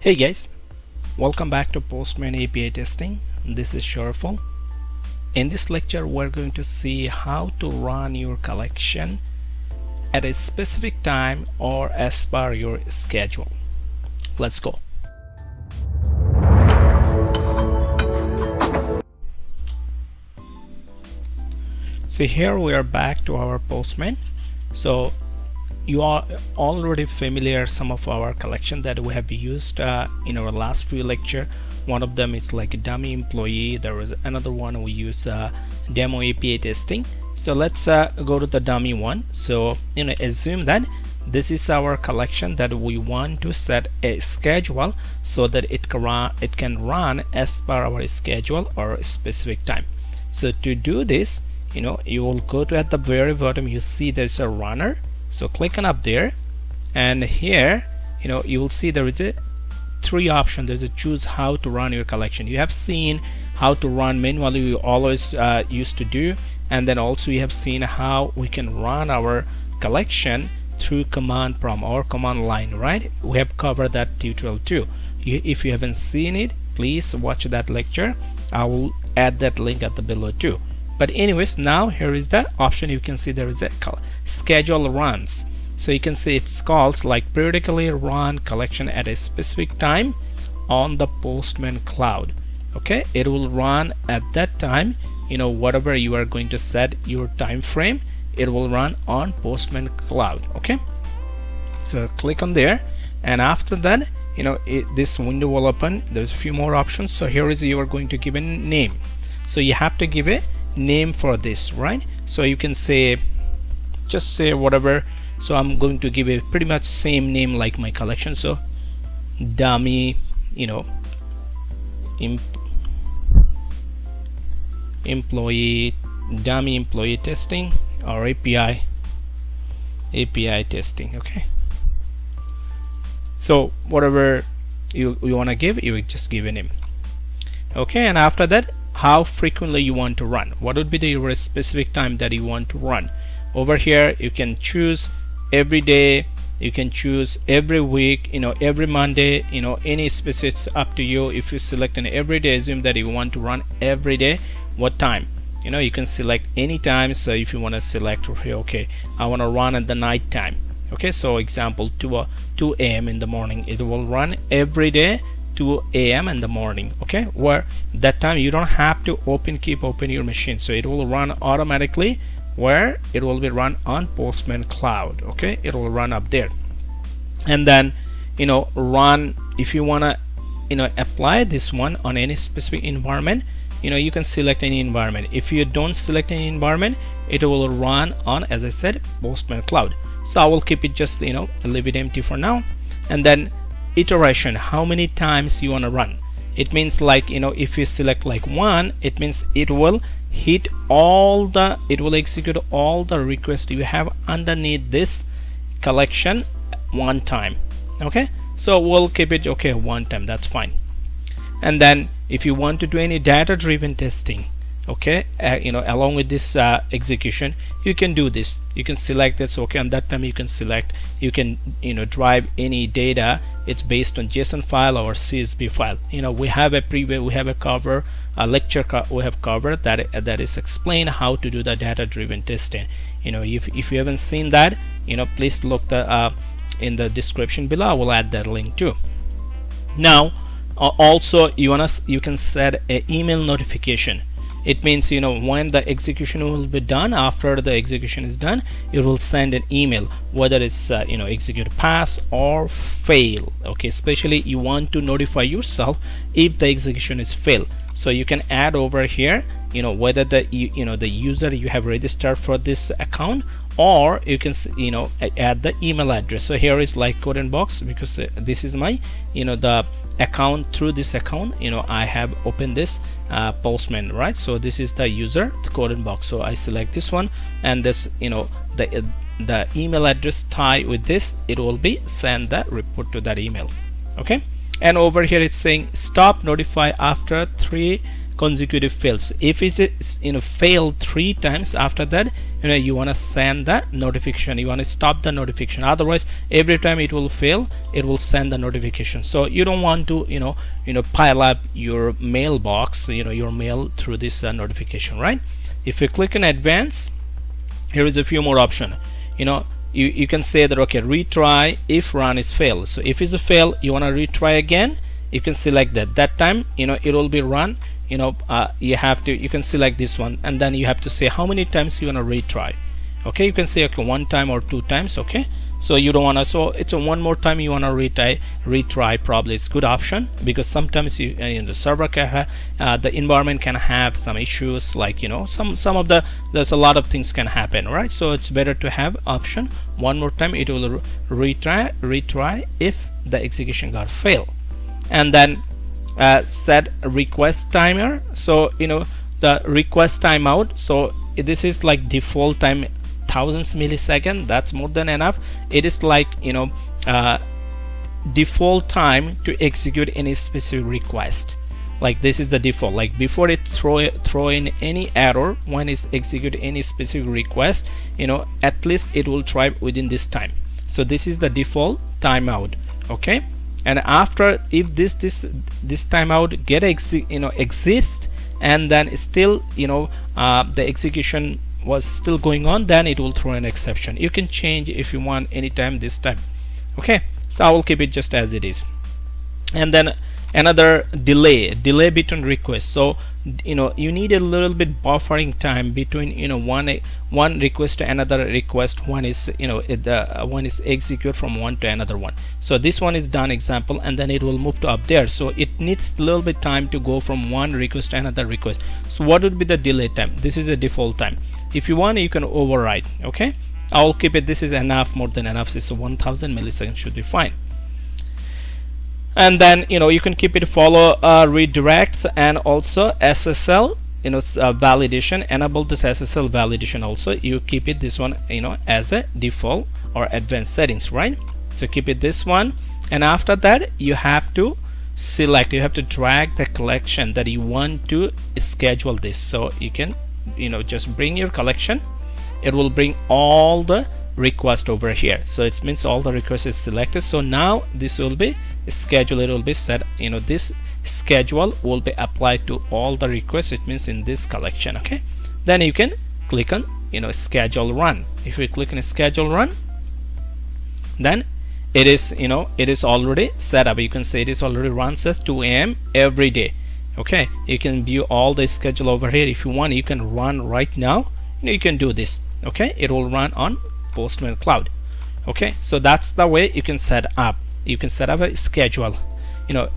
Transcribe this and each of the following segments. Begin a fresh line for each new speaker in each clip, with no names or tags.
Hey guys, welcome back to Postman API Testing. This is Sharful. In this lecture we're going to see how to run your collection at a specific time or as per your schedule. Let's go. So here we are back to our Postman. So you are already familiar some of our collection that we have used in our last few lecture. One of them is like a dummy employee. There was another one we use demo API testing. So let's go to the dummy one. So assume that this is our collection that we want to set a schedule so that it can run as per our schedule or a specific time. So to do this, you will go to at the very bottom, you see there's a runner. So click on up there, and here you will see there is a three options. There's a choose how to run your collection. You have seen how to run manually, we always used to do, and then also you have seen how we can run our collection through command prompt or command line, right? We have covered that tutorial too. If you haven't seen it, please watch that lecture. I will add that link at the below too. But anyways, now here is the option. You can see there is a schedule runs. So you can see it's called like periodically run collection at a specific time on the Postman Cloud. Okay, it will run at that time, whatever you are going to set your time frame, it will run on Postman Cloud. Okay, so click on there, and after that this window will open. There's a few more options. So here is you are going to give a name. So you have to give a name for this, right? So you can say, just say whatever. So I'm going to give a pretty much same name like my collection. So dummy employee testing or API testing. Okay, so whatever you want to give, you just give a name. Okay, and after that, how frequently you want to run, what would be the specific time that you want to run. Over here you can choose every day, you can choose every week, every Monday, any specifics up to you. If you select an every day, assume that you want to run every day, what time, you can select any time. So if you want to select here, okay, I want to run at the night time. Okay, so example 2 a.m. in the morning, it will run every day 2 a.m. in the morning. Okay, where that time you don't have to keep open your machine, so it will run automatically, where it will be run on Postman Cloud. Okay, it will run up there. And then run, if you want to apply this one on any specific environment, you can select any environment. If you don't select any environment, it will run on, as I said, Postman Cloud. So I will keep it just leave it empty for now. And then iteration, how many times you want to run. It means like if you select like 1, it means it will hit it will execute all the requests you have underneath this collection one time. Okay, so we'll keep it one time, that's fine. And then if you want to do any data driven testing, okay, along with this execution, you can do this. You can select this. Okay, on that time you can select, you can drive any data. It's based on JSON file or CSV file. We have a lecture we have covered that is explain how to do the data driven testing. If you haven't seen that, please look in the description below. I will add that link too. Now also you can set an email notification. It means when the execution will be done, after the execution is done, it will send an email, whether it's execute pass or fail. Okay, especially you want to notify yourself if the execution is fail. So you can add over here whether the the user you have registered for this account, or you can add the email address. So here is like code box, because this is my the account. Through this account I have opened this Postman, right? So this is the user, the code box. So I select this one, and this the email address tie with this, it will be send that report to that email. Okay, and over here it's saying stop notify after 3 consecutive fails. If it's failed 3 times, after that you want to send the notification, you want to stop the notification. Otherwise every time it will fail, it will send the notification. So you don't want to pile up your mailbox, your mail through this notification, right? If you click on advanced, here is a few more options. You can say that, okay, retry if run is failed. So if it's a fail, you want to retry again, you can select that time it will be run. You can select this one, and then you have to say how many times you want to retry. Okay, you can say, okay, 1 time or 2 times. Okay, so you don't want to, so it's a 1 more time you want to retry. Probably it's good option, because sometimes the server can have, the environment can have some issues, like some of there's a lot of things can happen, right? So it's better to have option 1 more time it will retry if the execution got failed. And then set request timer. So the request timeout, so this is like default time, thousands millisecond, that's more than enough. It is like default time to execute any specific request. Like this is the default, like before it throw in any error when it execute any specific request, at least it will try within this time. So this is the default timeout. Okay, and after, if this timeout exist, and then still the execution was still going on, then it will throw an exception. You can change if you want anytime this time. Okay, so I will keep it just as it is. And then another delay between requests. So you need a little bit buffering time between one request to another request. One is one is execute from one to another one. So this one is done example, and then it will move to up there. So it needs a little bit time to go from one request to another request. So what would be the delay time? This is the default time. If you want, you can override. Okay, I will keep it, this is enough, more than enough. So 1000 milliseconds should be fine. And then you can keep it follow redirects, and also SSL validation. Enable this SSL validation also. You keep it this one as a default or advanced settings, right? So keep it this one, and after that you have to select, you have to drag the collection that you want to schedule this. So you can just bring your collection, it will bring all the request over here. So it means all the requests is selected. So now this will be scheduled, it will be set, this schedule will be applied to all the requests, it means in this collection. Okay, then you can click on schedule run. If you click on schedule run, then it is it is already set up. You can say it is already runs as 2 AM every day. Okay, you can view all the schedule over here. If you want, you can run right now, you can do this. Okay, it will run on Postman Cloud. Okay, so that's the way you can set up. You can set up a schedule.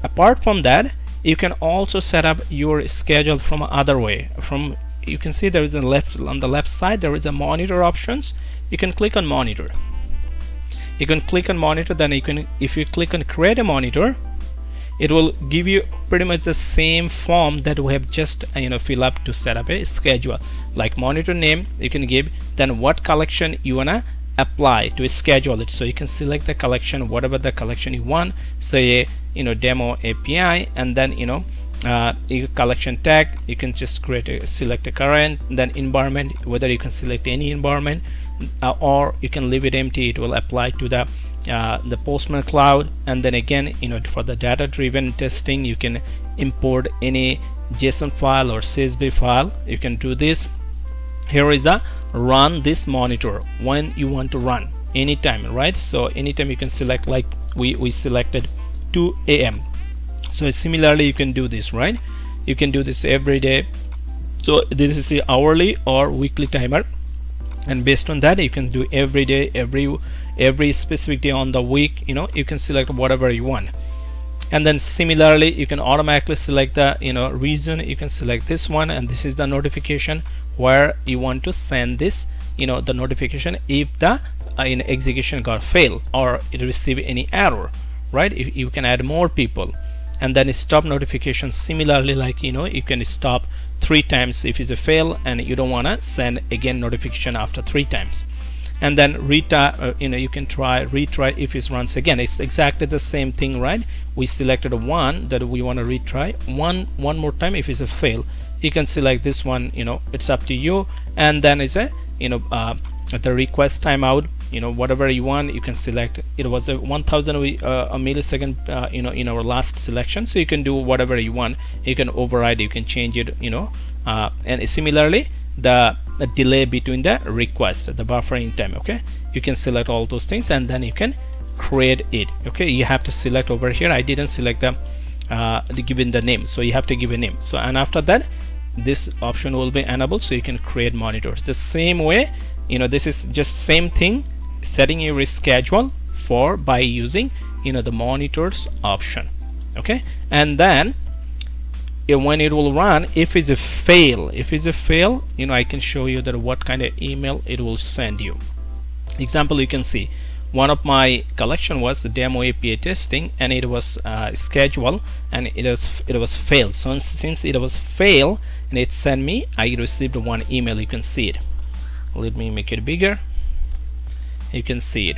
Apart from that, you can also set up your schedule from other way. From, you can see there is on the left side there is a monitor options. You can click on monitor. You can click on monitor. Then you can, if you click on create a monitor, it will give you pretty much the same form that we have just fill up to set up a schedule. Like monitor name you can give, then what collection you wanna apply to schedule it. So you can select the collection, whatever the collection you want, say demo API, and then your collection tag, you can just select a current, then environment, whether you can select any environment or you can leave it empty, it will apply to the Postman Cloud. And then again for the data driven testing, you can import any JSON file or CSV file, you can do this. Here is a run this monitor when you want to run, anytime, right? So anytime you can select, like we selected 2 AM. So similarly you can do this, right? You can do this every day. So this is the hourly or weekly timer, and based on that you can do every day, every specific day on the week. You can select whatever you want. And then similarly you can automatically select the reason. You can select this one, and this is the notification where you want to send this the notification if the execution got failed or it received any error, right? If you can add more people. And then stop notification, similarly, like you can stop 3 times if it's a fail and you don't want to send again notification after 3 times. and then you can retry if it runs again. It's exactly the same thing, right? We selected a one that we want to retry one more time. If it's a fail, you can select this one, it's up to you. And then it's a the request timeout, whatever you want, you can select. It was a 1000 a millisecond in our last selection, so you can do whatever you want. You can override, you can change it, and similarly the delay between the request, the buffering time. Okay, you can select all those things and then you can create it. Okay, you have to select over here. I didn't select the given the name, so you have to give a name. So and after that this option will be enabled, so you can create monitors the same way. This is just same thing, setting your schedule by using the monitors option. Okay, and then when it will run, if it's a fail, I can show you that what kind of email it will send you. Example, you can see one of my collection was the demo API testing, and it was scheduled, and it was failed. So since it was failed and it sent me, I received one email. You can see it. Let me make it bigger. You can see it.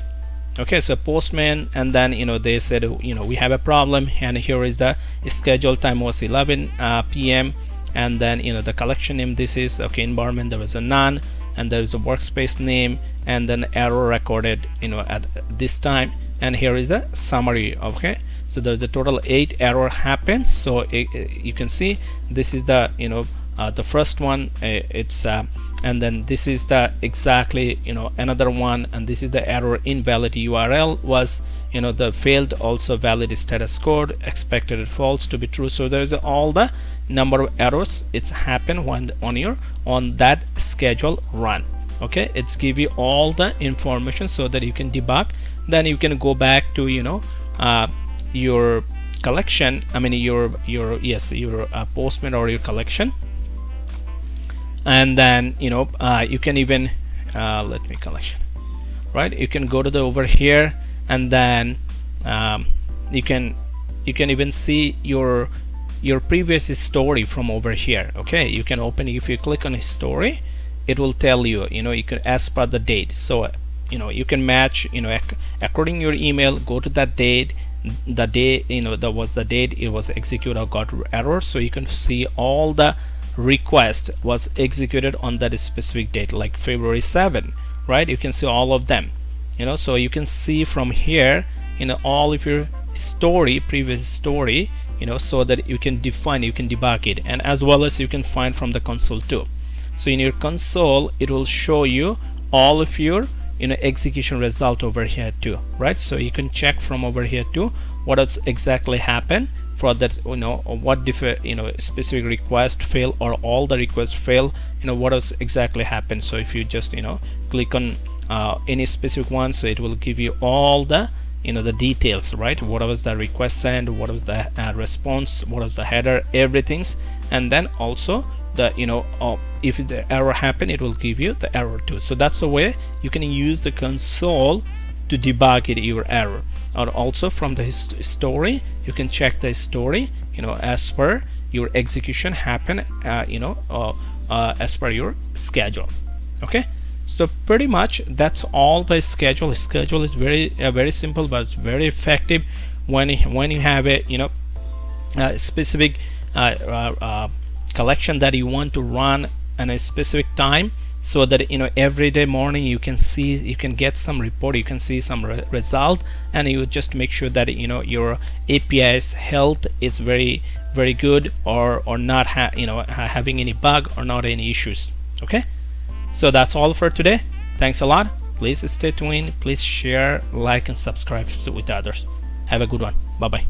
Okay, so Postman, and then they said we have a problem, and here is the schedule time was 11 p.m. and then the collection name, this is okay, environment, there was a none, and there is a workspace name, and then error recorded at this time, and here is a summary. Okay, so there's a total 8 error happens. So you can see this is the the first one, it's and then this is the exactly another one, and this is the error, invalid URL was the failed, also valid status code, expected false to be true. So there's all the number of errors it's happen when on that schedule run. Okay, it's give you all the information so that you can debug. Then you can go back to your collection, I mean your Postman or your collection, and then you can even let me collection, right? You can go to the over here, and then you can even see your previous story from over here. Okay, you can open, if you click on a story, it will tell you you can, as per the date. So you can match according to your email, go to that date, the day that was the date it was executed or got error. So you can see all the request was executed on that specific date, like February 7, right? You can see all of them, so you can see from here all of your story, previous story, so that you can define, you can debug it, and as well as you can find from the console too. So in your console it will show you all of your execution result over here too, right? So you can check from over here too what has exactly happened for that, what specific request fail or all the requests fail, what has exactly happened. So if you just click on any specific one, so it will give you all the the details, right? What was the request sent, what was the response, what was the header, everything's, and then also the if the error happened, it will give you the error too. So that's the way you can use the console to debug your error. Or also from the story, you can check the story as per your execution happen as per your schedule. Okay, so pretty much that's all the schedule. Schedule is very simple, but it's very effective when you have a specific collection that you want to run at a specific time, so that every day morning you can get some report, you can see some result, and you just make sure that your API's health is very good, or not having any bug or not any issues. Okay, so that's all for today. Thanks a lot. Please stay tuned, please share, like, and subscribe with others. Have a good one. Bye bye.